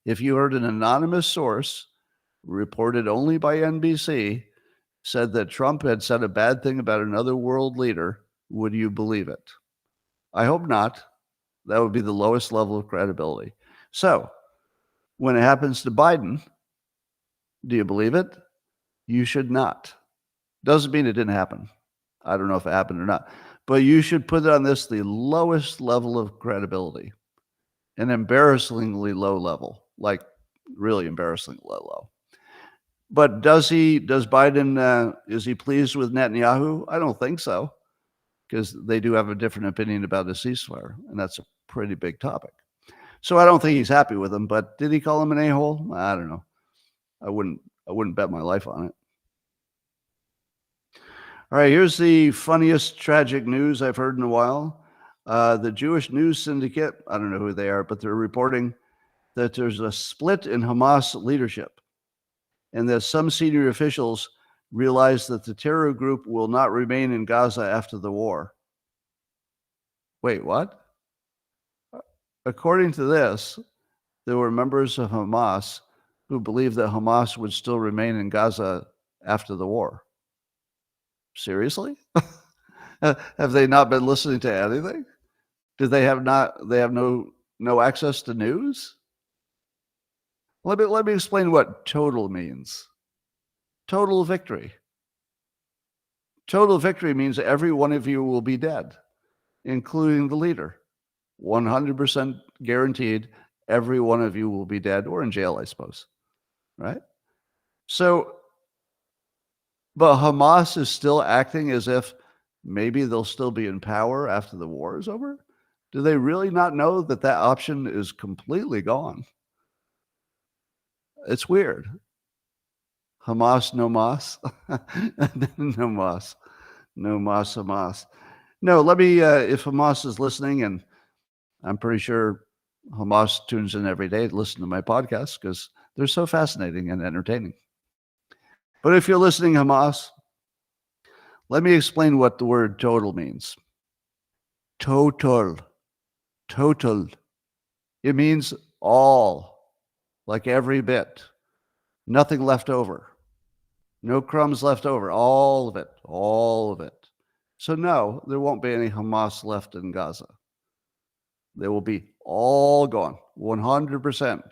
If you heard an anonymous source, reported only by NBC, said that Trump had said a bad thing about another world leader, would you believe it? I hope not. That would be the lowest level of credibility. So, when it happens to Biden, do you believe it? You should not. Doesn't mean it didn't happen. I don't know if it happened or not. But you should put on this the lowest level of credibility. An embarrassingly low level, like really embarrassingly low. But does Biden, is he pleased with Netanyahu? I don't think so, because they do have a different opinion about the ceasefire, and that's a pretty big topic. So I don't think he's happy with him, but did he call him an a-hole? I don't know. I wouldn't bet my life on it. All right, here's the funniest tragic news I've heard in a while. The Jewish News Syndicate, I don't know who they are, but they're reporting that there's a split in Hamas leadership and that some senior officials realize that the terror group will not remain in Gaza after the war. Wait, what? According to this, there were members of Hamas who believed that Hamas would still remain in Gaza after the war. Seriously? Have they not been listening to anything? Do they have no access to news? Let me explain what total means. Total victory. Total victory means every one of you will be dead, including the leader. 100% guaranteed every one of you will be dead or in jail, I suppose. Right? So, but Hamas is still acting as if maybe they'll still be in power after the war is over? Do they really not know that that option is completely gone? It's weird. Hamas, no mas. No mas. No mas, Hamas. No, let me, if Hamas is listening, and I'm pretty sure Hamas tunes in every day to listen to my podcast because they're so fascinating and entertaining. But if you're listening, Hamas, let me explain what the word total means. Total. Total. It means all, like every bit. Nothing left over. No crumbs left over. All of it. All of it. So no, there won't be any Hamas left in Gaza. They will be all gone. 100%.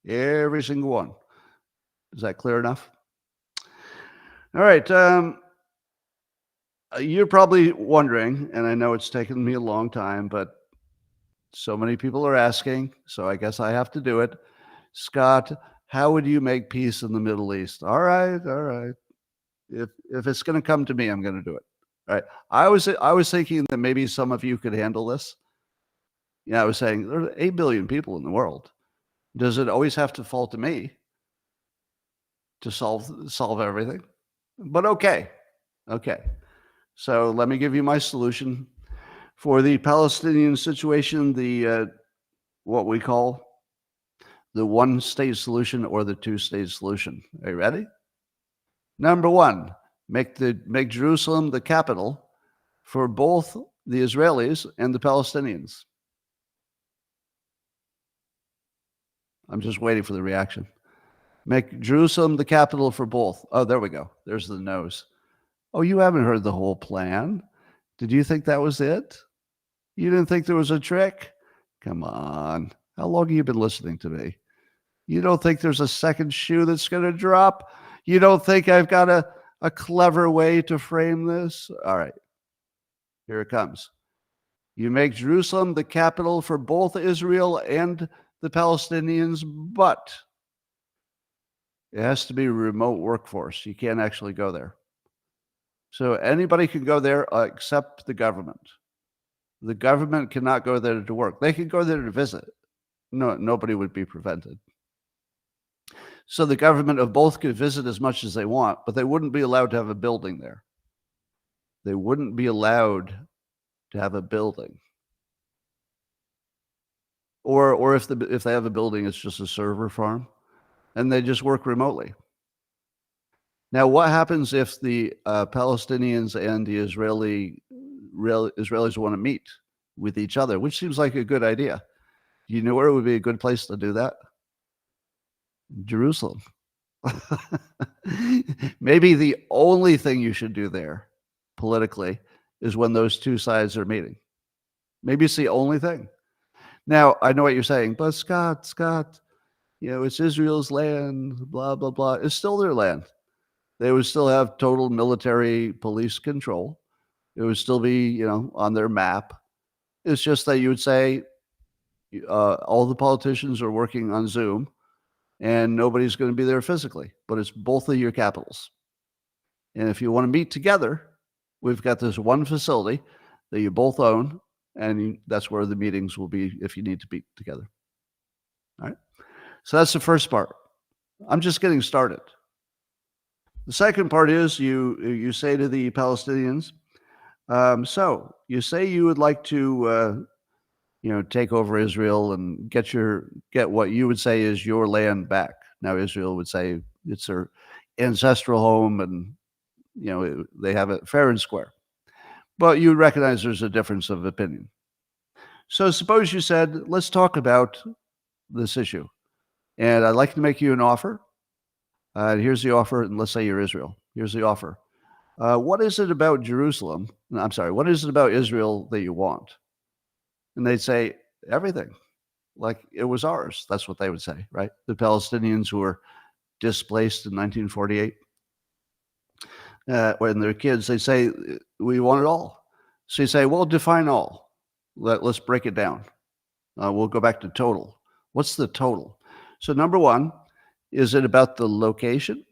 Every single one. Is that clear enough? All right. You're probably wondering, and I know it's taken me a long time, but so many people are asking, so I guess I have to do it. Scott, how would you make peace in the Middle East? All right, all right. If it's going to come to me, I'm going to do it. All right. I was thinking that maybe some of you could handle this. Yeah, I was saying there are 8 billion people in the world. Does it always have to fall to me to solve everything? But okay. Okay. So let me give you my solution for the Palestinian situation, the what we call the one-state solution or the two-state solution. Are you ready? Number one, make Jerusalem the capital for both the Israelis and the Palestinians. I'm just waiting for the reaction. Make Jerusalem the capital for both. Oh, there we go. There's the nose. Oh, you haven't heard the whole plan. Did you think that was it? You didn't think there was a trick? Come on. How long have you been listening to me? You don't think there's a second shoe that's going to drop? You don't think I've got a clever way to frame this? All right. Here it comes. You make Jerusalem the capital for both Israel and the Palestinians, but it has to be a remote workforce. You can't actually go there. So anybody can go there except the government. The government cannot go there to work. They can go there to visit. No, nobody would be prevented. So the government of both could visit as much as they want, but they wouldn't be allowed to have a building there. They wouldn't be allowed to have a building. Or if they have a building, it's just a server farm, and they just work remotely. Now, what happens if the Palestinians and the Israelis want to meet with each other, which seems like a good idea? You know where it would be a good place to do that? Jerusalem. Maybe the only thing you should do there politically is when those two sides are meeting. Maybe it's the only thing. Now, I know what you're saying, but Scott, it's Israel's land, blah, blah, blah. It's still their land. They would still have total military police control. It would still be, on their map. It's just that you would say all the politicians are working on Zoom and nobody's going to be there physically, but it's both of your capitals. And if you want to meet together, we've got this one facility that you both own, and that's where the meetings will be if you need to meet together. All right. So that's the first part. I'm just getting started. The second part is you say to the Palestinians, so you say you would like to take over Israel and get what you would say is your land back. Now Israel would say it's their ancestral home, and they have it fair and square. But you recognize there's a difference of opinion. So suppose you said, let's talk about this issue, and I'd like to make you an offer. Here's the offer, and let's say you're Israel. Here's the offer. What is it about Jerusalem? I'm sorry, what is it about Israel that you want? And they'd say, everything. Like it was ours. That's what they would say, right? The Palestinians who were displaced in 1948, when they're kids, they say, we want it all. So you say, well, define all. Let's break it down. We'll go back to total. What's the total? So number one, is it about the location?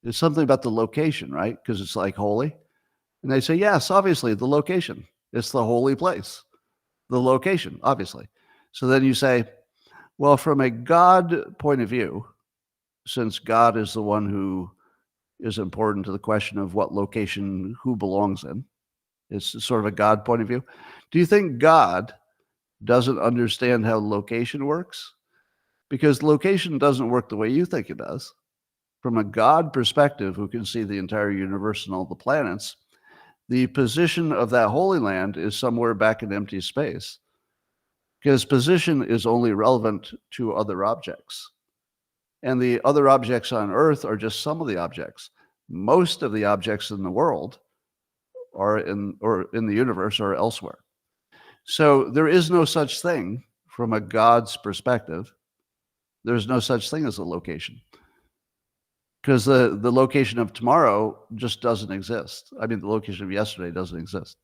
It's something about the location, right? Because it's like holy. And they say, yes, obviously, the location. It's the holy place. The location, obviously. So then you say, well, from a God point of view, since God is the one who is important to the question of what location who belongs in, it's sort of a God point of view. Do you think God doesn't understand how location works? Because location doesn't work the way you think it does. From a God perspective, who can see the entire universe and all the planets, the position of that Holy Land is somewhere back in empty space. Because position is only relevant to other objects. And the other objects on Earth are just some of the objects. Most of the objects in the world are in the universe or elsewhere. So there is no such thing from a God's perspective. There's no such thing as a location. because the location of tomorrow just doesn't exist. I mean, the location of yesterday doesn't exist.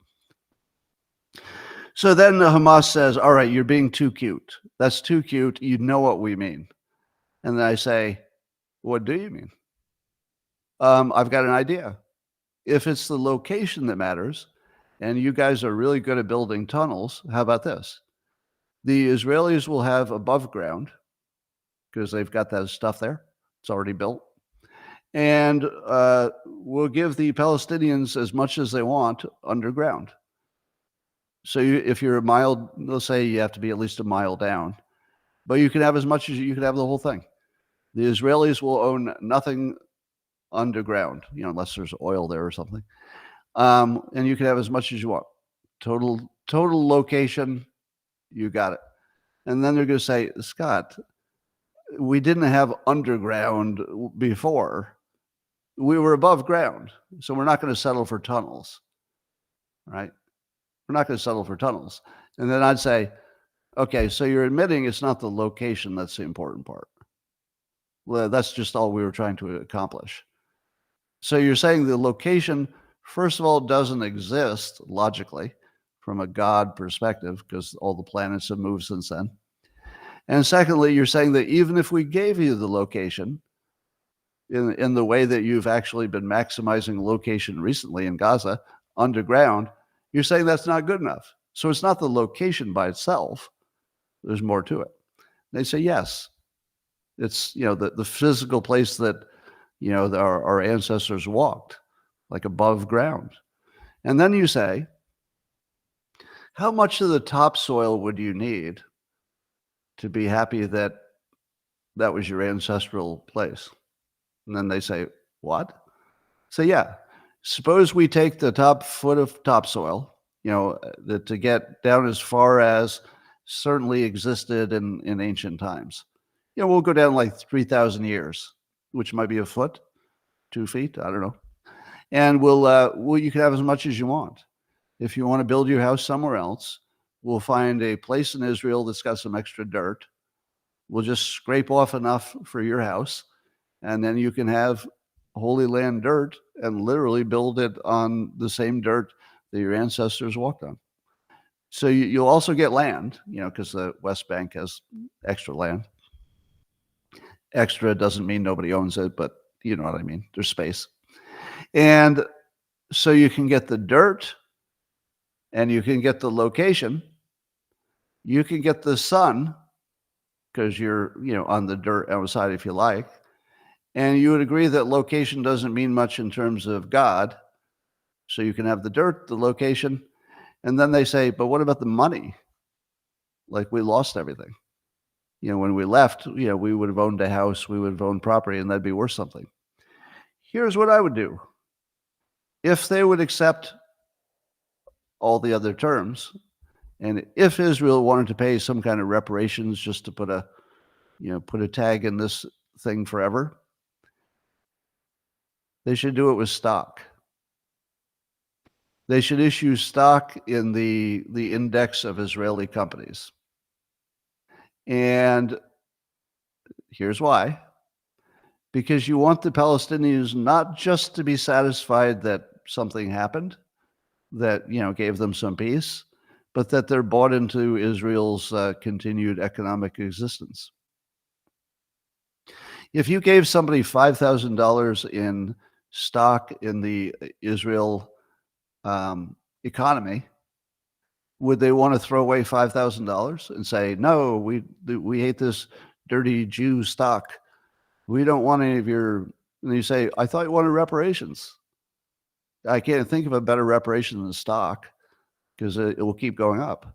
So then Hamas says, all right, you're being too cute. That's too cute. You know what we mean. And then I say, what do you mean? I've got an idea. If it's the location that matters, and you guys are really good at building tunnels, how about this? The Israelis will have above ground, because they've got that stuff there. It's already built. And we'll give the Palestinians as much as they want underground. So if you're a mile, let's say you have to be at least a mile down, but you can have as much as you can have the whole thing. The Israelis will own nothing underground, unless there's oil there or something. And you can have as much as you want. Total location, you got it. And then they're going to say, Scott, we didn't have underground before. We were above ground. So we're not going to settle for tunnels, right? We're not going to settle for tunnels. And then I'd say, okay, so you're admitting it's not the location that's the important part. Well, that's just all we were trying to accomplish. So you're saying the location, first of all, doesn't exist logically from a God perspective, because all the planets have moved since then. And secondly, you're saying that even if we gave you the location in the way that you've actually been maximizing location recently in Gaza underground, you're saying that's not good enough. So it's not the location by itself. There's more to it. They say, yes, it's, the physical place that, our ancestors walked, like above ground. And then you say, how much of the topsoil would you need to be happy that that was your ancestral place? And then they say, what? So yeah, suppose we take the top foot of topsoil, to get down as far as certainly existed in ancient times. We'll go down like 3,000 years, which might be a foot, 2 feet, I don't know. And you can have as much as you want. If you want to build your house somewhere else, we'll find a place in Israel that's got some extra dirt. We'll just scrape off enough for your house, and then you can have Holy Land dirt and literally build it on the same dirt that your ancestors walked on. So you'll also get land, because the West Bank has extra land. Extra doesn't mean nobody owns it, but you know what I mean. There's space. And so you can get the dirt, and you can get the location. You can get the sun, because you're, on the dirt outside if you like. And you would agree that location doesn't mean much in terms of God. So you can have the dirt, the location, and then they say, but what about the money? Like, we lost everything. When we left, we would have owned a house, we would have owned property, and that'd be worth something. Here's what I would do. If they would accept all the other terms, and if Israel wanted to pay some kind of reparations just to put a tag in this thing forever, they should do it with stock. They should issue stock in the index of Israeli companies. And here's why. Because you want the Palestinians not just to be satisfied that something happened that, gave them some peace, but that they're bought into Israel's continued economic existence. If you gave somebody $5,000 in stock in the Israel economy, would they want to throw away $5,000 and say, no, we hate this dirty Jew stock. We don't want any of your, and you say, I thought you wanted reparations. I can't think of a better reparation than stock, because it will keep going up.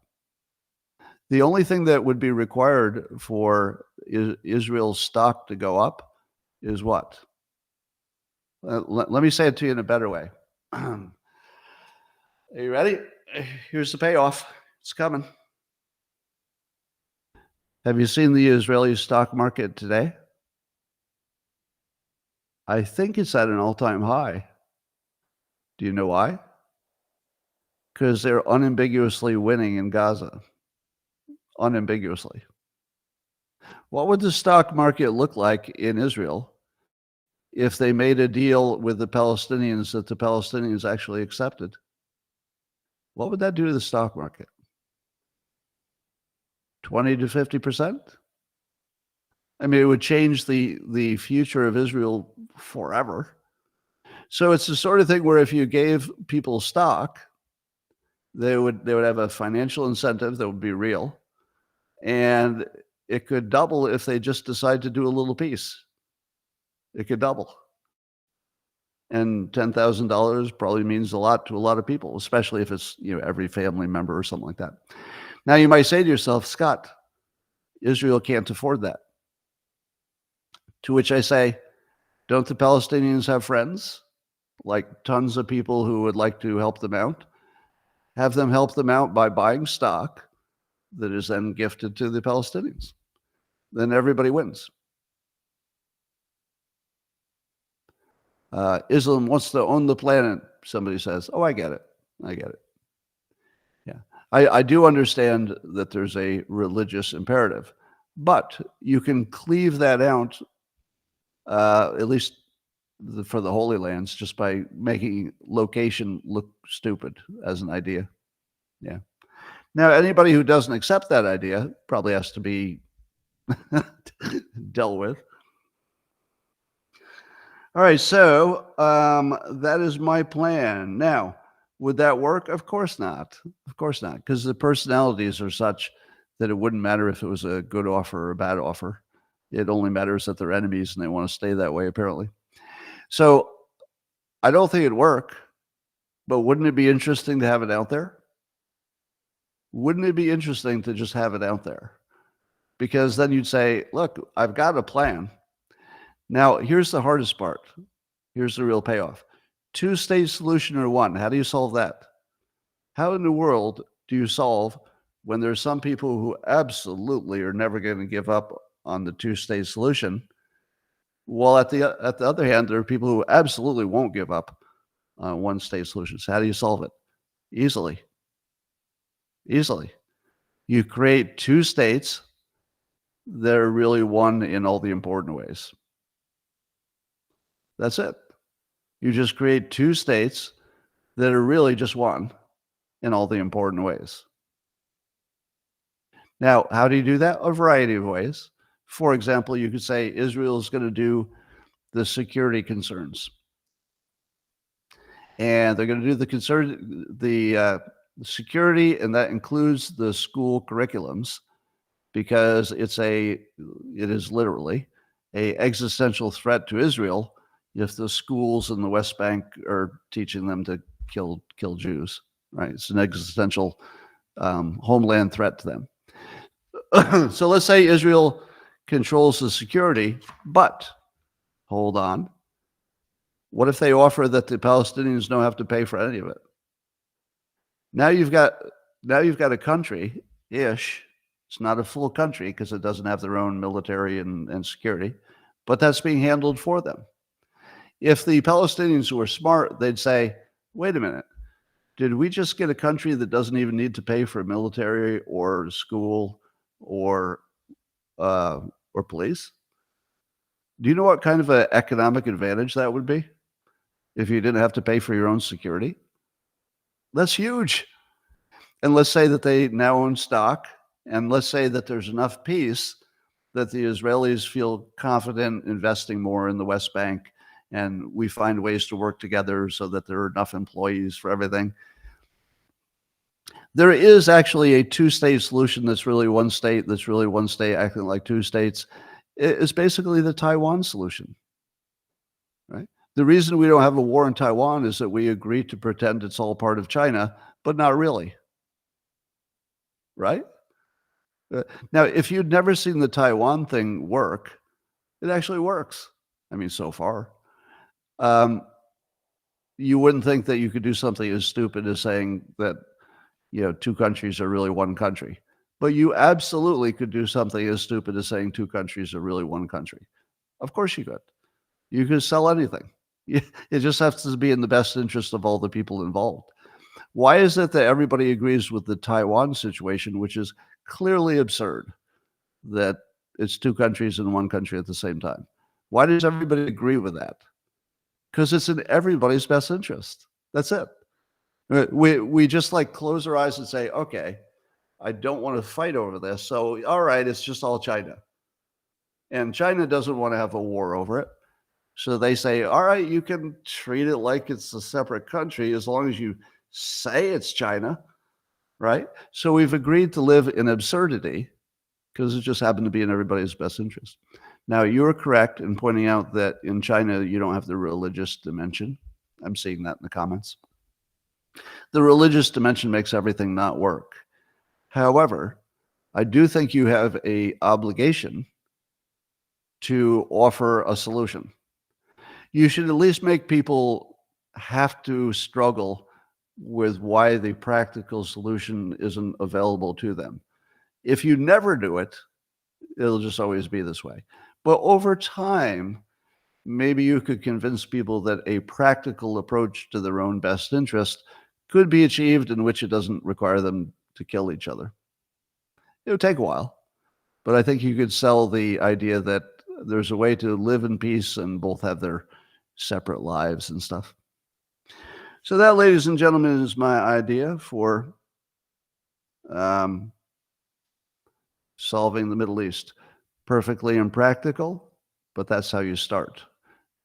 The only thing that would be required for Israel's stock to go up is what? Let me say it to you in a better way. Are you ready? Here's the payoff. It's coming. Have you seen the Israeli stock market today? I think it's at an all-time high. Do you know why? Because they're unambiguously winning in Gaza. Unambiguously. What would the stock market look like in Israel if they made a deal with the Palestinians that the Palestinians actually accepted? What would that do to the stock market? 20 to 50%? I mean, it would change the future of Israel forever. So it's the sort of thing where if you gave people stock, they would have a financial incentive that would be real, and it could double if they just decide to do a little piece. It could double. And $10,000 probably means a lot to a lot of people, especially if it's, every family member or something like that. Now you might say to yourself, Scott, Israel can't afford that. To which I say, don't the Palestinians have friends? Like tons of people who would like to help them out? Have them help them out by buying stock that is then gifted to the Palestinians. Then everybody wins. Islam wants to own the planet, somebody says. Oh, I get it. Yeah. I do understand that there's a religious imperative, but you can cleave that out, at least for the Holy Lands, just by making location look stupid as an idea. Yeah. Now, anybody who doesn't accept that idea probably has to be dealt with. All right, so that is my plan. Now, would that work? Of course not. Of course not, because the personalities are such that it wouldn't matter if it was a good offer or a bad offer. It only matters that they're enemies and they want to stay that way, apparently. So I don't think it'd work, but wouldn't it be interesting to have it out there? Wouldn't it be interesting to just have it out there? Because then you'd say, look, I've got a plan. Now, here's the hardest part. Here's the real payoff. Two-state solution or one. How do you solve that? How in the world do you solve when there's some people who absolutely are never going to give up on the two-state solution, while at the other hand, there are people who absolutely won't give up on one-state solutions? How do you solve it? Easily. You create two states that are really one in all the important ways. That's it. You just create two states that are really just one in all the important ways. Now, how do you do that? A variety of ways. For example, you could say Israel is going to do the security concerns. And they're going to do the security, and that includes the school curriculums, because it is literally an existential threat to Israel if the schools in the West Bank are teaching them to kill Jews, right? It's an existential homeland threat to them. So let's say Israel controls the security, but hold on. What if they offer that the Palestinians don't have to pay for any of it? Now you've got a country-ish. It's not a full country because it doesn't have their own military and security, but that's being handled for them. If the Palestinians were smart, they'd say, wait a minute, did we just get a country that doesn't even need to pay for military or school or police? Do you know what kind of an economic advantage that would be if you didn't have to pay for your own security? That's huge. And let's say that they now own stock, and let's say that there's enough peace that the Israelis feel confident investing more in the West Bank, and we find ways to work together so that there are enough employees for everything. There is actually a two-state solution that's really one state acting like two states. It's basically the Taiwan solution, right? The reason we don't have a war in Taiwan is that we agree to pretend it's all part of China, but not really, right? Now, if you'd never seen the Taiwan thing work, it actually works. I mean, so far. You wouldn't think that you could do something as stupid as saying that, two countries are really one country. But you absolutely could do something as stupid as saying two countries are really one country. Of course you could. You could sell anything. It just has to be in the best interest of all the people involved. Why is it that everybody agrees with the Taiwan situation, which is clearly absurd, that it's two countries and one country at the same time? Why does everybody agree with that? Because it's in everybody's best interest. That's it. We just like close our eyes and say, okay, I don't want to fight over this. So, all right, it's just all China. And China doesn't want to have a war over it. So they say, all right, you can treat it like it's a separate country as long as you say it's China, right? So we've agreed to live in absurdity because it just happened to be in everybody's best interest. Now, you're correct in pointing out that in China, you don't have the religious dimension. I'm seeing that in the comments. The religious dimension makes everything not work. However, I do think you have an obligation to offer a solution. You should at least make people have to struggle with why the practical solution isn't available to them. If you never do it, it'll just always be this way. But over time, maybe you could convince people that a practical approach to their own best interest could be achieved in which it doesn't require them to kill each other. It would take a while, but I think you could sell the idea that there's a way to live in peace and both have their separate lives and stuff. So that, ladies and gentlemen, is my idea for solving the Middle East. Perfectly impractical, but that's how you start.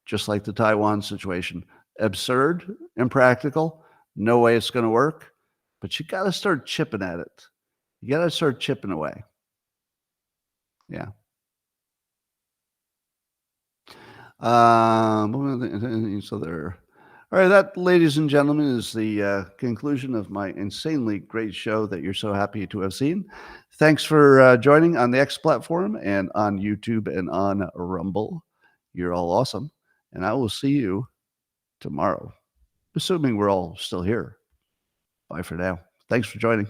Just like the Taiwan situation. Absurd, impractical, no way it's going to work, but you got to start chipping at it. You got to start chipping away. Yeah. So there. All right, that, ladies and gentlemen, is the conclusion of my insanely great show that you're so happy to have seen. Thanks for joining on the X platform and on YouTube and on Rumble. You're all awesome. And I will see you tomorrow, assuming we're all still here. Bye for now. Thanks for joining.